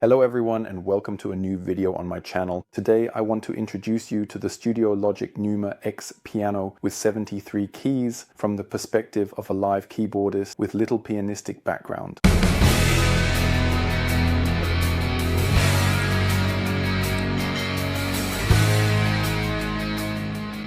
Hello everyone and welcome to a new video on my channel. Today I want to introduce you to the Studiologic Numa X piano with 73 keys from the perspective of a live keyboardist with little pianistic background.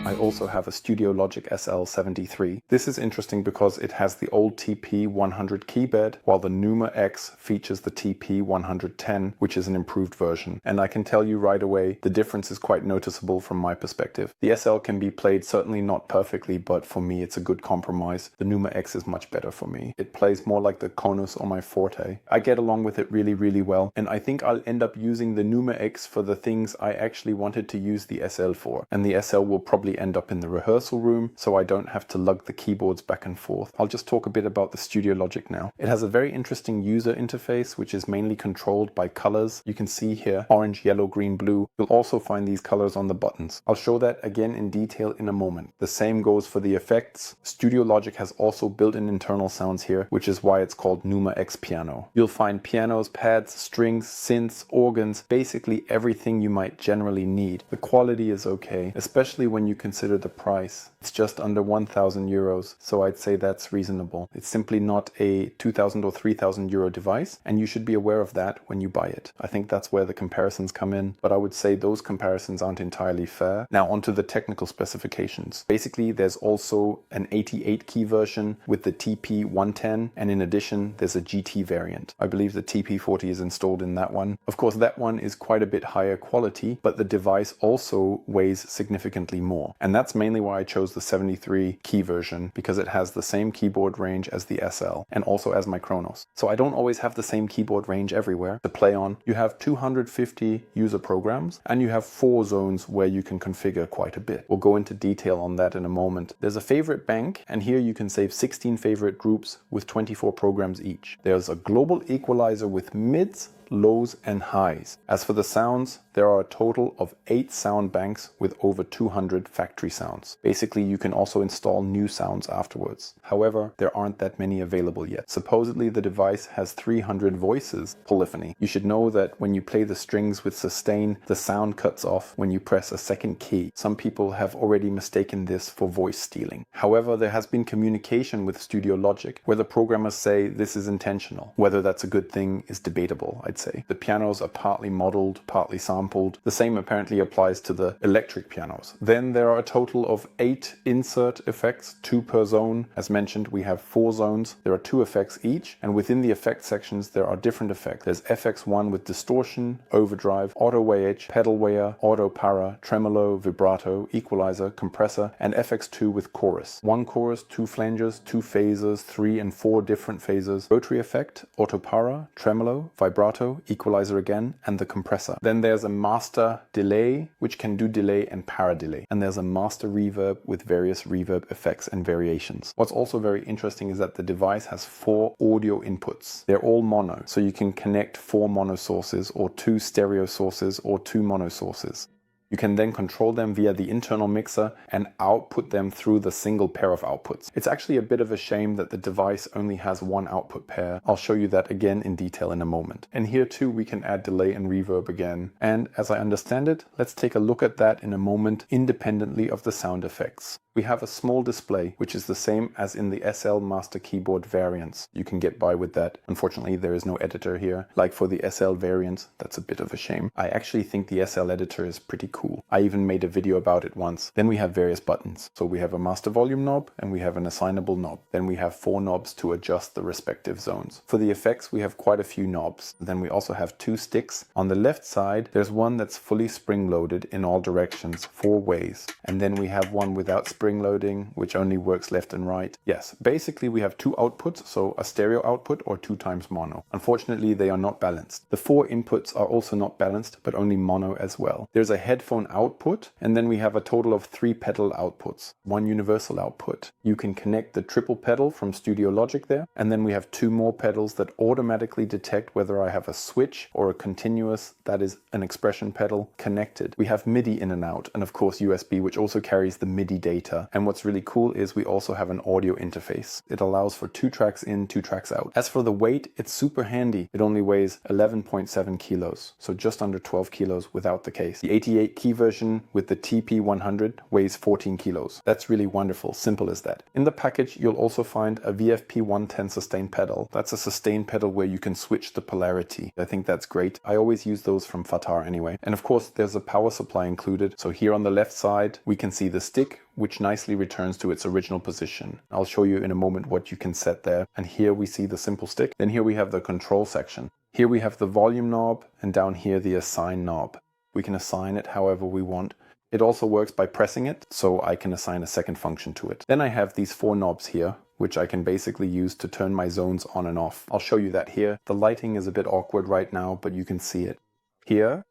I also have a Studiologic SL73. This is interesting because it has the old TP100 keybed, while the Numa X features the TP110, which is an improved version. And I can tell you right away, the difference is quite noticeable from my perspective. The SL can be played certainly not perfectly, but for me it's a good compromise. The Numa X is much better for me. It plays more like the Kronos or my Forte. I get along with it really well, and I think I'll end up using the Numa X for the things I actually wanted to use the SL for. And the SL will probably end up in the rehearsal room, so I don't have to lug the keyboards back and forth. I'll just talk a bit about the Studiologic now. It has a very interesting user interface, which is mainly controlled by colors. You can see here orange, yellow, green, blue. You'll also find these colors on the buttons. I'll show that again in detail in a moment. The same goes for the effects. Studiologic has also built-in internal sounds here, which is why it's called Numa X Piano. You'll find pianos, pads, strings, synths, organs, basically everything you might generally need. The quality is okay, especially when you consider the price. It's just under 1,000 euros, so I'd say that's reasonable. It's simply not a 2,000 or 3,000 euro device, and you should be aware of that when you buy it. I think that's where the comparisons come in, but I would say those comparisons aren't entirely fair. Now onto the technical specifications. Basically, there's also an 88 key version with the TP110, and in addition, there's a GT variant. I believe the TP40 is installed in that one. Of course, that one is quite a bit higher quality, but the device also weighs significantly more. And that's mainly why I chose the 73 key version, because it has the same keyboard range as the SL and also as my Kronos. So I don't always have the same keyboard range everywhere to play on. You have 250 user programs and you have 4 zones where you can configure quite a bit. We'll go into detail on that in a moment. There's a favorite bank, and here you can save 16 favorite groups with 24 programs each. There's a global equalizer with mids, lows and highs. As for the sounds, there are a total of 8 sound banks with over 200 factory sounds. Basically, you can also install new sounds afterwards. However, there aren't that many available yet. Supposedly, the device has 300 voices polyphony. You should know that when you play the strings with sustain, the sound cuts off when you press a second key. Some people have already mistaken this for voice stealing. However, there has been communication with Studiologic where the programmers say this is intentional. Whether that's a good thing is debatable, I'd say. The pianos are partly modeled, partly sampled. The same apparently applies to the electric pianos. Then there are a total of 8 insert effects, 2 per zone. As mentioned, we have 4 zones. There are 2 effects each, and within the effect sections there are different effects. There's FX1 with distortion, overdrive, auto wah, pedal wah, auto para, tremolo, vibrato, equalizer, compressor, and FX2 with chorus. 1 chorus, 2 flanges, 2 phasers, 3 and 4 different phasers, rotary effect, auto para, tremolo, vibrato, equalizer again, and the compressor. Then there's a master delay, which can do delay and para delay. And there's a master reverb with various reverb effects and variations. What's also very interesting is that the device has 4 audio inputs. They're all mono, so you can connect 4 mono sources or 2 stereo sources or 2 mono sources. You can then control them via the internal mixer and output them through the single pair of outputs. It's actually a bit of a shame that the device only has 1 output pair. I'll show you that again in detail in a moment. And here too we can add delay and reverb again. And as I understand it, let's take a look at that in a moment independently of the sound effects. We have a small display, which is the same as in the SL Master Keyboard variants. You can get by with that. Unfortunately, there is no editor here. Like for the SL variants, that's a bit of a shame. I actually think the SL editor is pretty cool. I even made a video about it once. Then we have various buttons. So we have a master volume knob and we have an assignable knob. Then we have 4 knobs to adjust the respective zones. For the effects, we have quite a few knobs. Then we also have 2 sticks. On the left side, there's one that's fully spring-loaded in all directions, 4 ways. And then we have one without spring loading, which only works left and right. Yes, basically we have 2 outputs, so a stereo output or 2 times mono. Unfortunately, they are not balanced. The 4 inputs are also not balanced, but only mono as well. There's a headphone output, and then we have a total of 3 pedal outputs, 1 universal output. You can connect the triple pedal from Studiologic there, and then we have 2 more pedals that automatically detect whether I have a switch or a continuous, that is an expression pedal, connected. We have MIDI in and out, and of course USB, which also carries the MIDI data data. And what's really cool is we also have an audio interface. It allows for 2 tracks in, 2 tracks out. As for the weight, it's super handy. It only weighs 11.7 kilos, so just under 12 kilos without the case. The 88 key version with the TP100 weighs 14 kilos. That's really wonderful, simple as that. In the package, you'll also find a VFP110 sustain pedal. That's a sustain pedal where you can switch the polarity. I think that's great. I always use those from Fatar anyway. And of course, there's a power supply included. So here on the left side, we can see the stick, which nicely returns to its original position. I'll show you in a moment what you can set there. And here we see the simple stick. Then here we have the control section. Here we have the volume knob, and down here the assign knob. We can assign it however we want. It also works by pressing it, so I can assign a second function to it. Then I have these 4 knobs here, which I can basically use to turn my zones on and off. I'll show you that here. The lighting is a bit awkward right now, but you can see it. Here,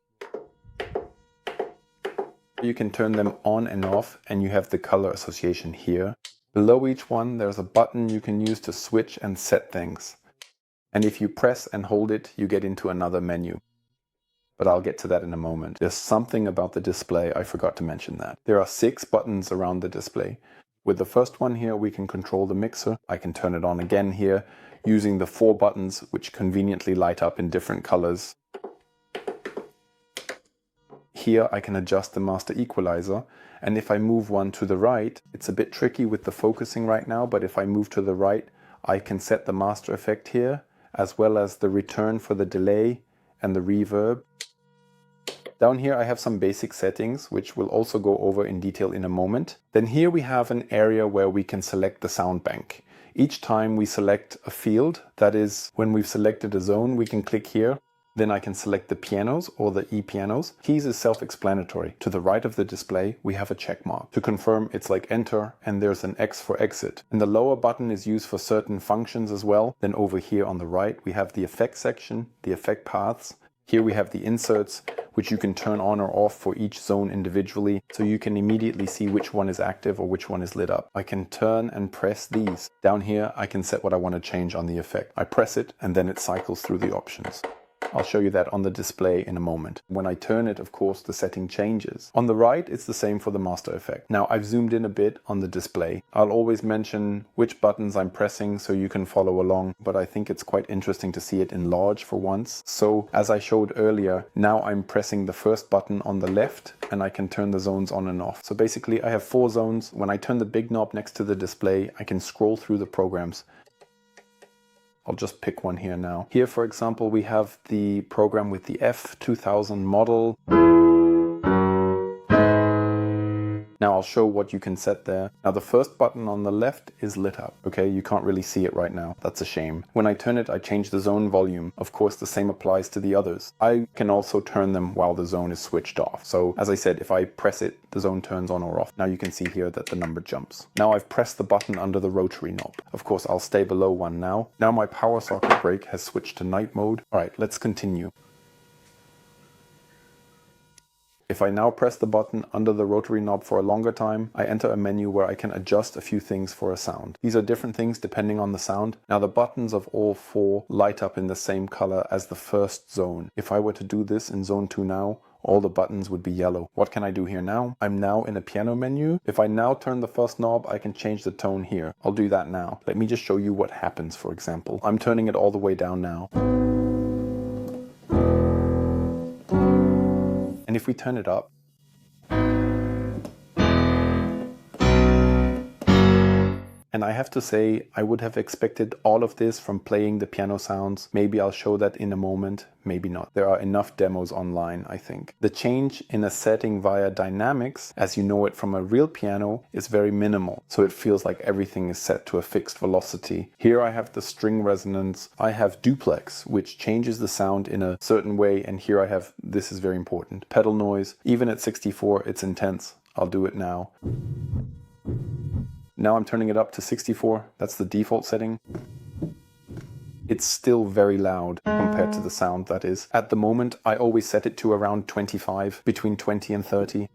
you can turn them on and off, and you have the color association here. Below each one, there's a button you can use to switch and set things. And if you press and hold it, you get into another menu. But I'll get to that in a moment. There's something about the display, I forgot to mention that. There are 6 buttons around the display. With the first one here, we can control the mixer. I can turn it on again here, using the 4 buttons, which conveniently light up in different colors. Here I can adjust the master equalizer, and if I move one to the right, it's a bit tricky with the focusing right now, but if I move to the right, I can set the master effect here, as well as the return for the delay and the reverb. Down here I have some basic settings, which we'll also go over in detail in a moment. Then here we have an area where we can select the sound bank. Each time we select a field, that is, when we've selected a zone, we can click here. Then I can select the pianos or the E-pianos. Keys is self-explanatory. To the right of the display, we have a check mark. To confirm, it's like enter, and there's an X for exit. And the lower button is used for certain functions as well. Then over here on the right, we have the effect section, the effect paths. Here we have the inserts, which you can turn on or off for each zone individually, so you can immediately see which one is active or which one is lit up. I can turn and press these. Down here, I can set what I want to change on the effect. I press it, and then it cycles through the options. I'll show you that on the display in a moment. When I turn it, of course, the setting changes. On the right, it's the same for the master effect. Now, I've zoomed in a bit on the display. I'll always mention which buttons I'm pressing so you can follow along, but I think it's quite interesting to see it in large for once. So, as I showed earlier, now I'm pressing the first button on the left, and I can turn the zones on and off. So basically, I have 4 zones. When I turn the big knob next to the display, I can scroll through the programs. I'll just pick one here now. Here, for example, we have the program with the F2000 model. Now I'll show what you can set there. Now the first button on the left is lit up. Okay, you can't really see it right now. That's a shame. When I turn it, I change the zone volume. Of course, the same applies to the others. I can also turn them while the zone is switched off. So as I said, if I press it, the zone turns on or off. Now you can see here that the number jumps. Now I've pressed the button under the rotary knob. Of course, I'll stay below 1 now. Now my power socket brake has switched to night mode. All right, let's continue. If I now press the button under the rotary knob for a longer time, I enter a menu where I can adjust a few things for a sound. These are different things depending on the sound. Now the buttons of all 4 light up in the same color as the first zone. If I were to do this in zone 2 now, all the buttons would be yellow. What can I do here now? I'm now in a piano menu. If I now turn the first knob, I can change the tone here. I'll do that now. Let me just show you what happens, for example. I'm turning it all the way down now. And if we turn it up, and I have to say, I would have expected all of this from playing the piano sounds. Maybe I'll show that in a moment, maybe not. There are enough demos online, I think. The change in a setting via dynamics, as you know it from a real piano, is very minimal. So it feels like everything is set to a fixed velocity. Here I have the string resonance. I have duplex, which changes the sound in a certain way. And here I have, this is very important, pedal noise. Even at 64, it's intense. I'll do it now. Now I'm turning it up to 64. That's the default setting. It's still very loud compared to the sound, that is. At the moment, I always set it to around 25, between 20 and 30.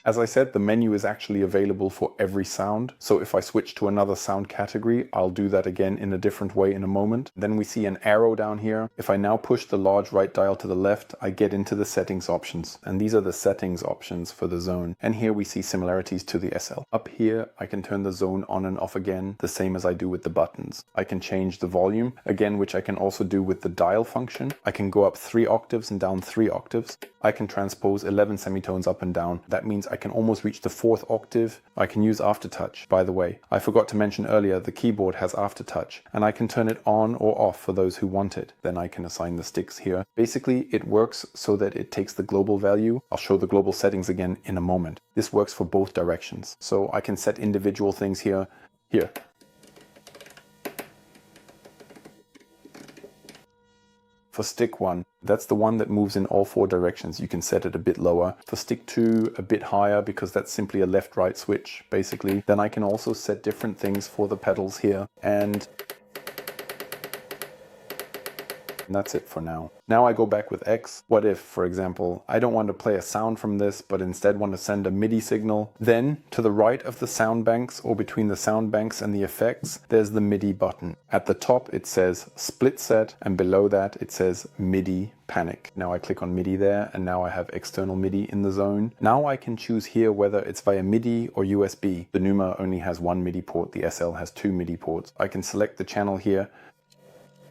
As I said, the menu is actually available for every sound. So if I switch to another sound category, I'll do that again in a different way in a moment. Then we see an arrow down here. If I now push the large right dial to the left, I get into the settings options. And these are the settings options for the zone. And here we see similarities to the SL. Up here, I can turn the zone on and off again, the same as I do with the buttons. I can change the volume, again, which I can also do with the dial function. I can go up 3 octaves and down 3 octaves. I can transpose 11 semitones up and down. That means I can almost reach the 4th octave. I can use aftertouch. By the way, I forgot to mention earlier, the keyboard has aftertouch, and I can turn it on or off for those who want it. Then I can assign the sticks here. Basically, it works so that it takes the global value. I'll show the global settings again in a moment. This works for both directions. So I can set individual things here. For stick 1, that's the one that moves in all 4 directions. You can set it a bit lower. For stick 2, a bit higher, because that's simply a left-right switch, basically. Then I can also set different things for the pedals here. And that's it for now. Now I go back with X. What if, for example, I don't want to play a sound from this, but instead want to send a MIDI signal? Then, to the right of the sound banks, or between the sound banks and the effects, there's the MIDI button. At the top it says split set, and below that it says MIDI panic. Now I click on MIDI there, and now I have external MIDI in the zone. Now I can choose here whether it's via MIDI or USB. The Numa only has 1 MIDI port, the SL has 2 MIDI ports. I can select the channel here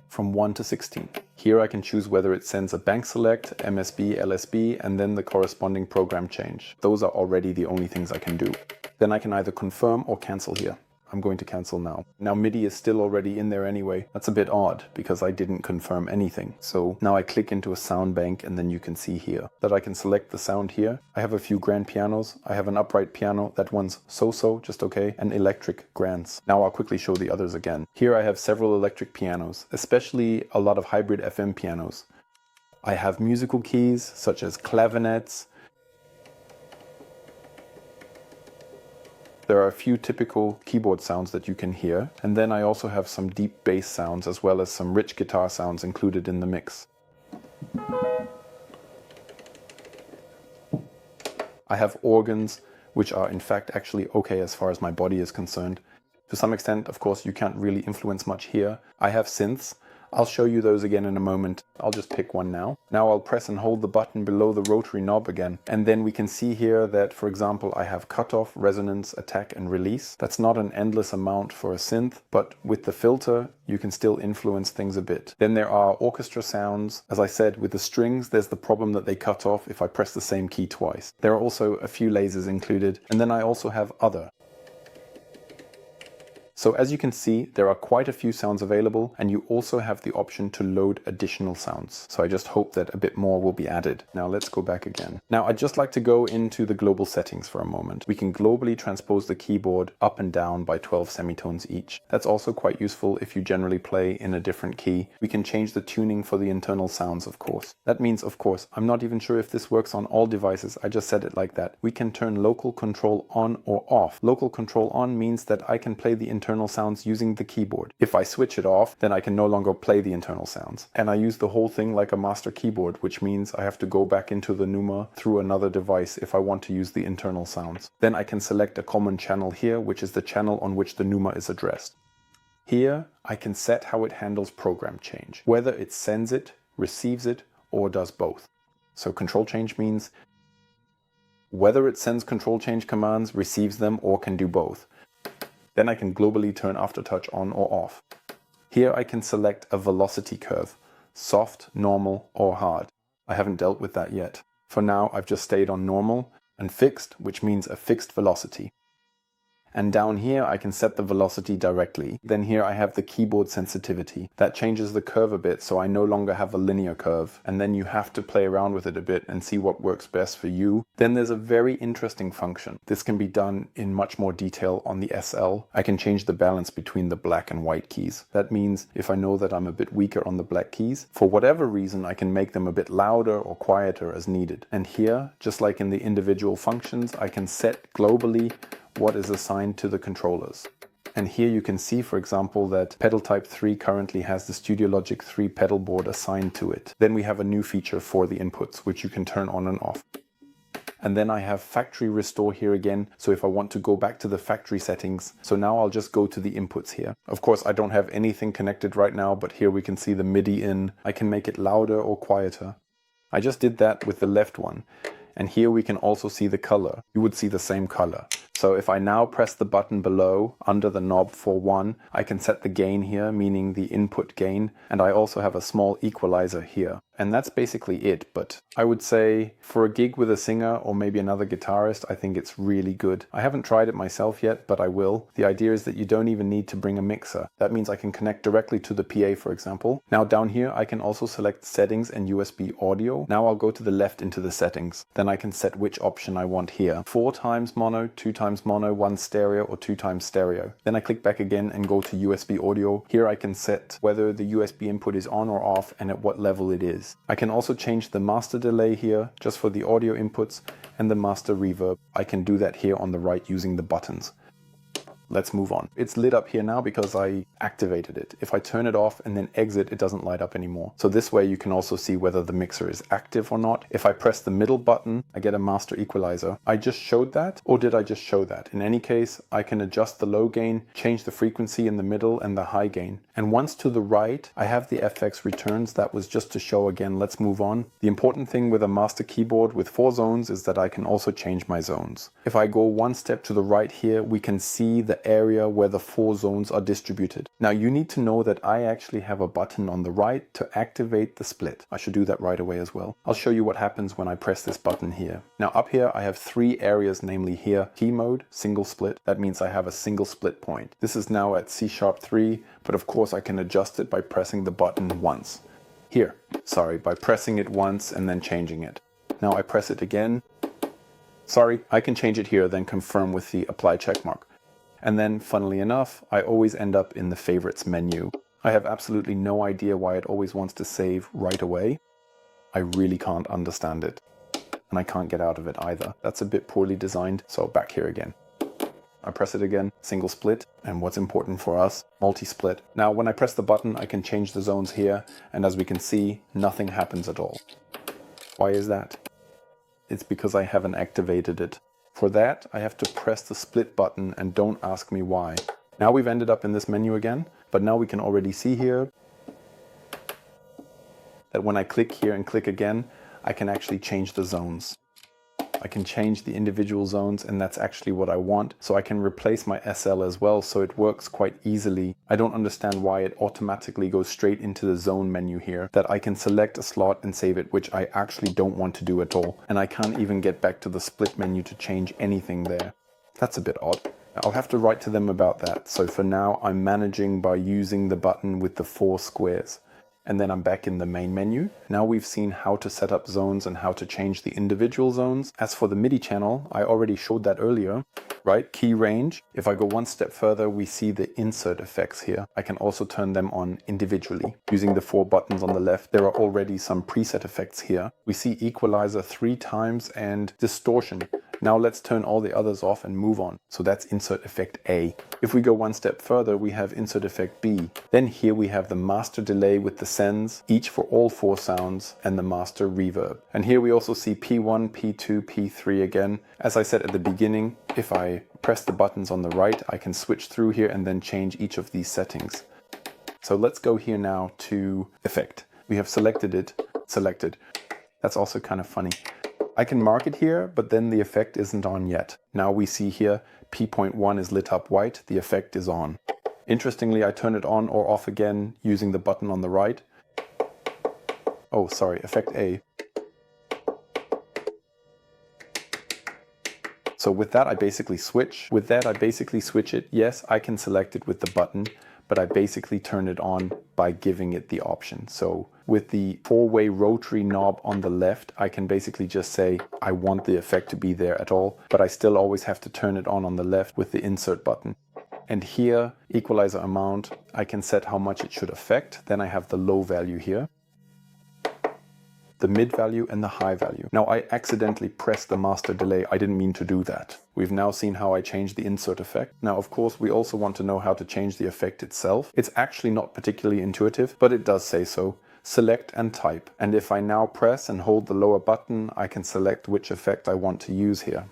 from 1 to 16. Here I can choose whether it sends a bank select, MSB, LSB, and then the corresponding program change. Those are already the only things I can do. Then I can either confirm or cancel here. I'm going to cancel now. Now MIDI is still already in there anyway. That's a bit odd because I didn't confirm anything. So now I click into a sound bank, and then you can see here that I can select the sound here. I have a few grand pianos. I have an upright piano. That one's so-so, just okay, and electric grands. Now I'll quickly show the others again. Here I have several electric pianos, especially a lot of hybrid FM pianos. I have musical keys such as clavinets. There are a few typical keyboard sounds that you can hear, and then I also have some deep bass sounds as well as some rich guitar sounds included in the mix. I have organs, which are in fact actually okay as far as my body is concerned. To some extent, of course, you can't really influence much here. I have synths. I'll show you those again in a moment. I'll just pick one now. Now I'll press and hold the button below the rotary knob again. And then we can see here that, for example, I have cutoff, resonance, attack, and release. That's not an endless amount for a synth, but with the filter, you can still influence things a bit. Then there are orchestra sounds. As I said, with the strings, there's the problem that they cut off if I press the same key twice. There are also a few lasers included. And then I also have other. So as you can see, there are quite a few sounds available, and you also have the option to load additional sounds. So I just hope that a bit more will be added. Now let's go back again. Now I'd just like to go into the global settings for a moment. We can globally transpose the keyboard up and down by 12 semitones each. That's also quite useful if you generally play in a different key. We can change the tuning for the internal sounds, of course. That means, of course, I'm not even sure if this works on all devices. I just said it like that. We can turn local control on or off. Local control on means that I can play the internal sounds using the keyboard. If I switch it off, then I can no longer play the internal sounds. And I use the whole thing like a master keyboard, which means I have to go back into the Numa through another device if I want to use the internal sounds. Then I can select a common channel here, which is the channel on which the Numa is addressed. Here I can set how it handles program change, whether it sends it, receives it, or does both. So control change means whether it sends control change commands, receives them, or can do both. Then I can globally turn aftertouch on or off. Here I can select a velocity curve, soft, normal, or hard. I haven't dealt with that yet. For now, I've just stayed on normal and fixed, which means a fixed velocity. And down here I can set the velocity directly. Then here I have the keyboard sensitivity. That changes the curve a bit, so I no longer have a linear curve. And then you have to play around with it a bit and see what works best for you. Then there's a very interesting function. This can be done in much more detail on the SL. I can change the balance between the black and white keys. That means if I know that I'm a bit weaker on the black keys, for whatever reason I can make them a bit louder or quieter as needed. And here, just like in the individual functions, I can set globally what is assigned to the controllers. And here you can see, for example, that pedal type 3 currently has the Studiologic 3 pedal board assigned to it. Then we have a new feature for the inputs, which you can turn on and off. And then I have factory restore here again. So if I want to go back to the factory settings, so now I'll just go to the inputs here. Of course, I don't have anything connected right now, but here we can see the MIDI in. I can make it louder or quieter. I just did that with the left one. And here we can also see the color. You would see the same color. So if I now press the button below under the knob for 1, I can set the gain here, meaning the input gain. And I also have a small equalizer here. And that's basically it. But I would say for a gig with a singer or maybe another guitarist, I think it's really good. I haven't tried it myself yet, but I will. The idea is that you don't even need to bring a mixer. That means I can connect directly to the PA, for example. Now down here, I can also select settings and USB audio. Now I'll go to the left into the settings. Then I can set which option I want here. 4 times mono, 2 times mono, 1 stereo, or 2 times stereo. Then I click back again and go to USB audio. Here I can set whether the USB input is on or off and at what level it is. I can also change the master delay here just for the audio inputs and the master reverb. I can do that here on the right using the buttons. Let's move on. It's lit up here now because I activated it. If I turn it off and then exit, it doesn't light up anymore. So this way you can also see whether the mixer is active or not. If I press the middle button, I get a master equalizer. I just showed that, or did I just show that? In any case, I can adjust the low gain, change the frequency in the middle and the high gain. And once to the right, I have the FX returns. That was just to show again. Let's move on. The important thing with a master keyboard with 4 zones is that I can also change my zones. If I go one step to the right here, we can see the area where the 4 zones are distributed. Now you need to know that I actually have a button on the right to activate the split. I should do that right away as well. I'll show you what happens when I press this button here. Now up here I have 3 areas, namely here, key mode, single split. That means I have a single split point. This is now at C#3, but of course I can adjust it by pressing the button once. Here, sorry, by pressing it once and then changing it. Now I press it again. Sorry, I can change it here, then confirm with the apply checkmark. And then, funnily enough, I always end up in the favorites menu. I have absolutely no idea why it always wants to save right away. I really can't understand it. And I can't get out of it either. That's a bit poorly designed, so back here again. I press it again, single split, and what's important for us, multi-split. Now when I press the button, I can change the zones here, and as we can see, nothing happens at all. Why is that? It's because I haven't activated it. For that, I have to press the split button, and don't ask me why. Now we've ended up in this menu again, but now we can already see here that when I click here and click again, I can actually change the zones. I can change the individual zones, and that's actually what I want. So I can replace my SL as well, so it works quite easily. I don't understand why it automatically goes straight into the zone menu here, that I can select a slot and save it, which I actually don't want to do at all. And I can't even get back to the split menu to change anything there. That's a bit odd. I'll have to write to them about that. So for now, I'm managing by using the button with the 4 squares. And then I'm back in the main menu. Now we've seen how to set up zones and how to change the individual zones. As for the MIDI channel, I already showed that earlier, right? Key range. If I go one step further, we see the insert effects here. I can also turn them on individually. Using the 4 buttons on the left, there are already some preset effects here. We see equalizer 3 times and distortion. Now let's turn all the others off and move on. So that's insert effect A. If we go one step further, we have insert effect B. Then here we have the master delay with the sends, each for all 4 sounds, and the master reverb. And here we also see P1, P2, P3 again. As I said at the beginning, if I press the buttons on the right, I can switch through here and then change each of these settings. So let's go here now to effect. We have selected it, selected. That's also kind of funny. I can mark it here, but then the effect isn't on yet. Now we see here P.1 is lit up white, the effect is on. Interestingly, I turn it on or off again using the button on the right. Oh, sorry, effect A. So with that, I basically switch. With that, I basically switch it. Yes, I can select it with the button, but I basically turn it on by giving it the option. So with the 4-way rotary knob on the left, I can basically just say, I want the effect to be there at all, but I still always have to turn it on the left with the insert button. And here, equalizer amount, I can set how much it should affect. Then I have the low value here, the mid value and the high value. Now I accidentally pressed the master delay. I didn't mean to do that. We've now seen how I changed the insert effect. Now, of course, we also want to know how to change the effect itself. It's actually not particularly intuitive, but it does say so. select and type. And if I now press and hold the lower button, I can select which effect I want to use here.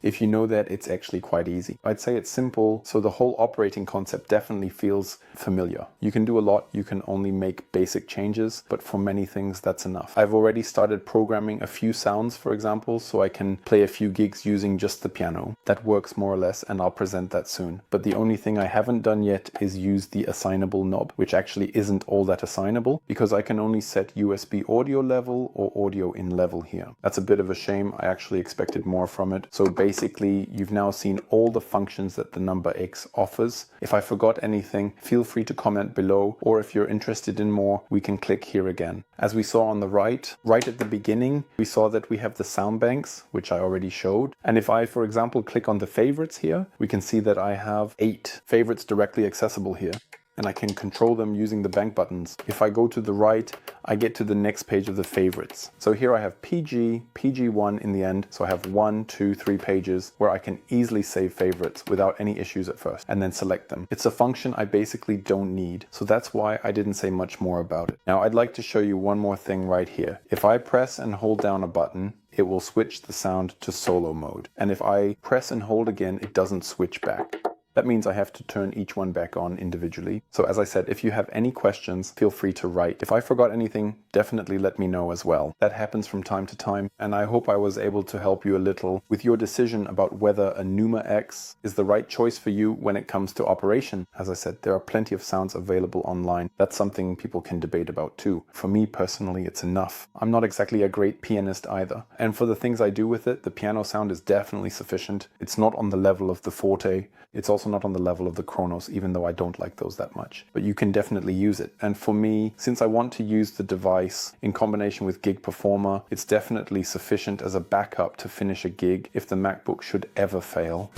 If you know that, it's actually quite easy. I'd say it's simple, so the whole operating concept definitely feels familiar. You can do a lot, you can only make basic changes, but for many things that's enough. I've already started programming a few sounds, for example, so I can play a few gigs using just the piano. That works more or less, and I'll present that soon. But the only thing I haven't done yet is use the assignable knob, which actually isn't all that assignable, because I can only set USB audio level or audio in level here. That's a bit of a shame. I actually expected more from it. So basically, you've now seen all the functions that the Numa X offers. If I forgot anything, feel free to comment below, or if you're interested in more, we can click here again. As we saw on the right at the beginning, we saw that we have the sound banks, which I already showed. And if I, for example, click on the favorites here, we can see that I have 8 favorites directly accessible here. And I can control them using the bank buttons. If I go to the right, I get to the next page of the favorites. So here I have PG, PG1 in the end. So I have 1, 2, 3 pages where I can easily save favorites without any issues at first, and then select them. It's a function I basically don't need. So that's why I didn't say much more about it. Now I'd like to show you one more thing right here. If I press and hold down a button, it will switch the sound to solo mode. And if I press and hold again, it doesn't switch back. That means I have to turn each one back on individually. So as I said, if you have any questions, feel free to write. If I forgot anything, definitely let me know as well. That happens from time to time, and I hope I was able to help you a little with your decision about whether a Numa X is the right choice for you when it comes to operation. As I said, there are plenty of sounds available online. That's something people can debate about too. For me personally, it's enough. I'm not exactly a great pianist either. And for the things I do with it, the piano sound is definitely sufficient. It's not on the level of the Forte. It's also not on the level of the Kronos, even though I don't like those that much. But you can definitely use it. And for me, since I want to use the device in combination with Gig Performer, it's definitely sufficient as a backup to finish a gig if the MacBook should ever fail.